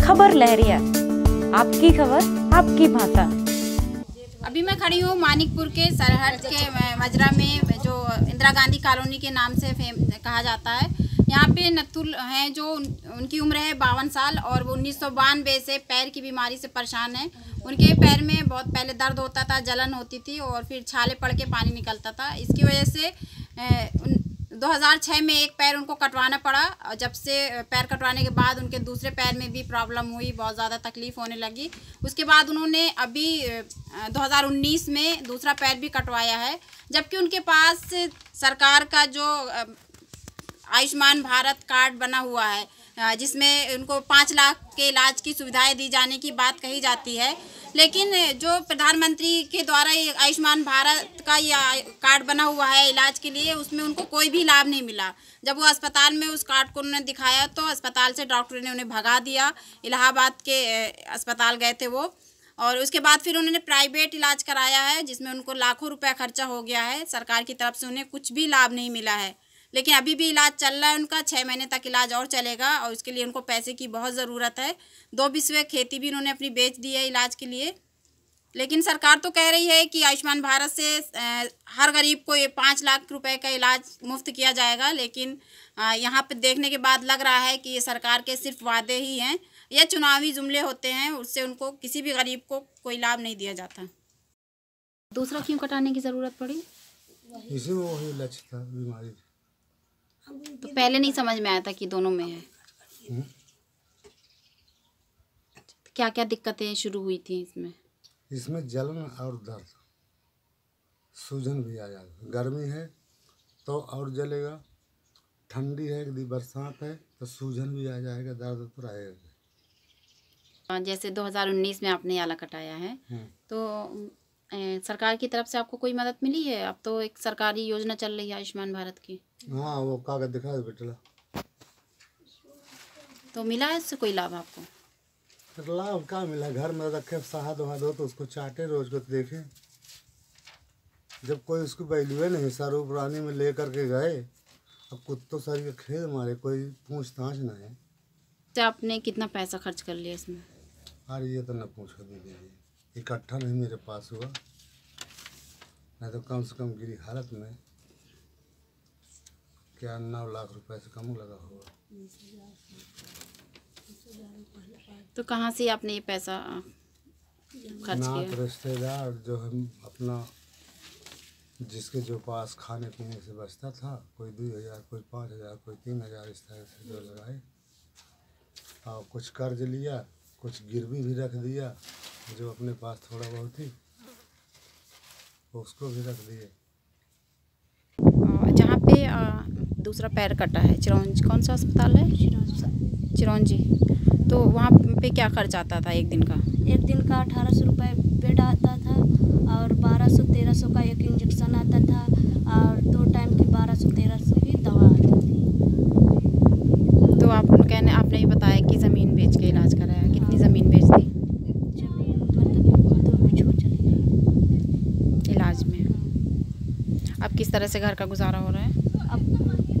खबर लहरिया, आपकी खबर आपकी भाषा। अभी मैं खड़ी हूँ मानिकपुर के सरहद के मजरा में, जो इंदिरा गांधी कॉलोनी के नाम से कहा जाता है। यहाँ पे नथुल हैं जो उनकी उम्र है 52 साल और वो 1992 से पैर की बीमारी से परेशान हैं। उनके पैर में बहुत पहले दर्द होता था, जलन होती थी और फिर छाले पड़ के पानी निकलता था। इसकी वजह से 2006 में एक पैर उनको कटवाना पड़ा और जब से पैर कटवाने के बाद उनके दूसरे पैर में भी प्रॉब्लम हुई, बहुत ज़्यादा तकलीफ़ होने लगी। उसके बाद उन्होंने अभी 2019 में दूसरा पैर भी कटवाया है, जबकि उनके पास सरकार का जो आयुष्मान भारत कार्ड बना हुआ है, जिसमें उनको 5 लाख के इलाज की सुविधाएं दी जाने की बात कही जाती है। लेकिन जो प्रधानमंत्री के द्वारा आयुष्मान भारत का ये कार्ड बना हुआ है इलाज के लिए, उसमें उनको कोई भी लाभ नहीं मिला। जब वो अस्पताल में उस कार्ड को उन्होंने दिखाया तो अस्पताल से डॉक्टर ने उन्हें भगा दिया। इलाहाबाद के अस्पताल गए थे वो, और उसके बाद फिर उन्होंने प्राइवेट इलाज कराया है, जिसमें उनको लाखों रुपया खर्चा हो गया है। सरकार की तरफ से उन्हें कुछ भी लाभ नहीं मिला है, लेकिन अभी भी इलाज चल रहा है उनका। 6 महीने तक इलाज और चलेगा और उसके लिए उनको पैसे की बहुत ज़रूरत है। 2 बिस्वे खेती भी उन्होंने अपनी बेच दी है इलाज के लिए। लेकिन सरकार तो कह रही है कि आयुष्मान भारत से हर गरीब को ये 5 लाख रुपए का इलाज मुफ्त किया जाएगा, लेकिन यहाँ पे देखने के बाद लग रहा है कि ये सरकार के सिर्फ वादे ही हैं। ये चुनावी जुमले होते हैं, उससे उनको किसी भी गरीब को कोई लाभ नहीं दिया जाता। दूसरा क्यों कटाने की ज़रूरत पड़ी? इसी में वही लक्ष्य था, बीमारी। तो पहले नहीं समझ में आया था कि दोनों में है। क्या क्या दिक्कतें शुरू हुई थी इसमें? इसमें जलन और दर्द, सूजन भी आ जाता। गर्मी है तो और जलेगा, ठंडी है यदि बरसात है तो सूजन भी आ जाएगा, दर्द तो रहेगा। जैसे 2019 में आपने आला कटाया है, तो सरकार की तरफ से आपको कोई मदद मिली है? अब तो एक सरकारी योजना चल रही है आयुष्मान भारत की। हाँ, वो कागज दिखा दे बेटा। तो मिला है इससे कोई लाभ आपको? लाभ क्या मिला? घर में रखे शहद वहद हो तो उसको चाटे, रोज को देखें। जब कोई उसकी वैल्यू नहीं, सरूप रानी में ले करके गए, अब कुत्तों सारी के खेल मारे, कोई पूछताछ नहीं है। तो आपने कितना पैसा खर्च कर लिया इसमें? अरे ये तो न पूछो दीदी, इकट्ठा नहीं मेरे पास हुआ, नहीं तो कम से कम गिरी हालत में क्या 9 लाख रुपए से कम लगा होगा। तो कहाँ से आपने ये पैसा खर्च किया? रिश्तेदार जो हम अपना, जिसके जो पास खाने पीने से बचता था, कोई 2,000, कोई 5,000, कोई 3,000, इस तरह से जो लगाए। और कुछ कर्ज लिया, कुछ गिरवी भी रख दिया, जो अपने पास थोड़ा बहुत थी उसको भी रख दिए। जहाँ पे दूसरा पैर कटा है, चिरौंजी, कौन सा अस्पताल है? चिरौंजी। तो वहाँ पे क्या खर्च आता था एक दिन का? एक दिन का 1800 रुपये बेड आता था और 1200-1300 का एक इंजेक्शन आता था और 2 टाइम की 1200-1300 की दवा आती थी। तो आपने भी बताया कि ज़मीन बेच के इलाज कराया। कितनी ज़मीन बेच दी? जमीन मतलब 2 बिछुआ चली गई इलाज में। अब किस तरह से घर का गुजारा हो रहा है? अब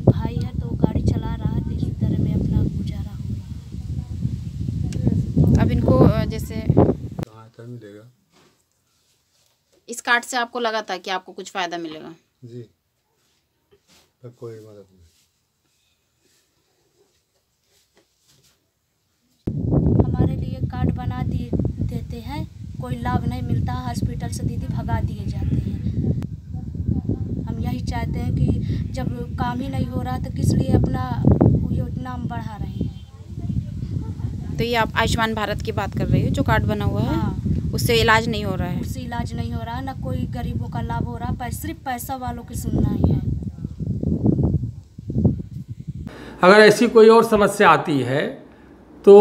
भाई है तो गाड़ी चला रहा है, तो इसी तरह में अपना गुजारा हो रहा है। अब इनको जैसे सहायता मिलेगा। इस कार्ड से आपको लगा था कि आपको कुछ फ़ायदा मिलेगा? जी, तो कोई मदद नहीं। हमारे लिए कार्ड बना देते हैं, कोई लाभ नहीं मिलता, हॉस्पिटल से दीदी भगा दिए जाते हैं। हम यही चाहते हैं कि जब काम ही नहीं हो रहा तो किस लिए अपना योजना हम बढ़ा रहे हैं। तो ये आप आयुष्मान भारत की बात कर रही हो, जो कार्ड बना हुआ है? हाँ, उससे इलाज नहीं हो रहा है? उससे इलाज नहीं हो रहा, ना कोई गरीबों का लाभ हो रहा, सिर्फ पैसा वालों की सुनना ही है। अगर ऐसी कोई और समस्या आती है तो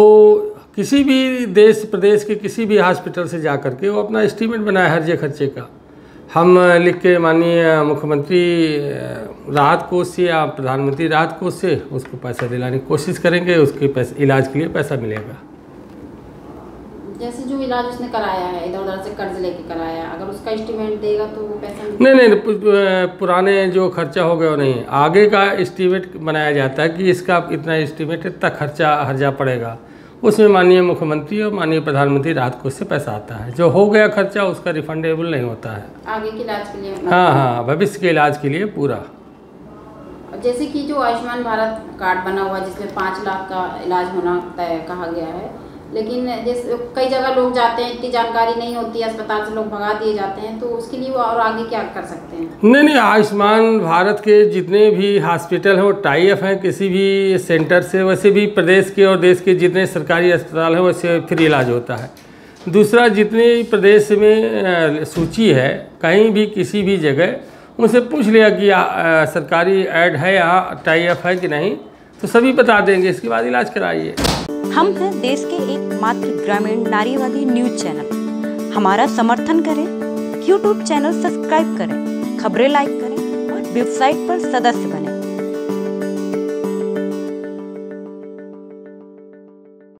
किसी भी देश प्रदेश के किसी भी हॉस्पिटल से जा कर के वो अपना एस्टीमेट बनाए हर्जे खर्चे का। हम लिख के माननीय मुख्यमंत्री राहत कोष से या प्रधानमंत्री राहत कोष से उसको पैसा दिलाने की कोशिश करेंगे, उसके पैसे इलाज के लिए पैसा मिलेगा। जैसे जो इलाज उसने कराया है, इधर उधर से कर्ज लेके कराया, अगर उसका एस्टीमेट देगा तो वो पैसा नहीं, पुराने जो खर्चा हो गया वो नहीं, आगे का एस्टीमेट बनाया जाता है कि इसका इतना एस्टीमेट, इतना खर्चा हर्जा पड़ेगा, उसमें माननीय मुख्यमंत्री और माननीय प्रधानमंत्री राहत कोष से पैसा आता है। जो हो गया खर्चा उसका रिफंडेबल नहीं होता है। आगे के इलाज के लिए? हाँ, भविष्य के इलाज के लिए पूरा। जैसे कि जो आयुष्मान भारत कार्ड बना हुआ जिसमें 5 लाख का इलाज होना तय कहा गया है, लेकिन जैसे कई जगह लोग जाते हैं, इतनी जानकारी नहीं होती है, अस्पताल से लोग भगा दिए जाते हैं, तो उसके लिए वो और आगे क्या कर सकते हैं? नहीं, आयुष्मान भारत के जितने भी हॉस्पिटल हैं वो टाई अप हैं किसी भी सेंटर से। वैसे भी प्रदेश के और देश के जितने सरकारी अस्पताल हैं वैसे फ्री इलाज होता है। दूसरा, जितने प्रदेश में सूची है कहीं भी किसी भी जगह उनसे पूछ लिया कि सरकारी ऐड है यहाँ, टाई अप है कि नहीं, तो सभी बता देंगे। इसके बाद इलाज कराइए। हम हैं देश के एकमात्र ग्रामीण नारीवादी न्यूज चैनल। हमारा समर्थन करें, YouTube चैनल सब्सक्राइब करें, खबरें लाइक करें और वेबसाइट पर सदस्य बनें।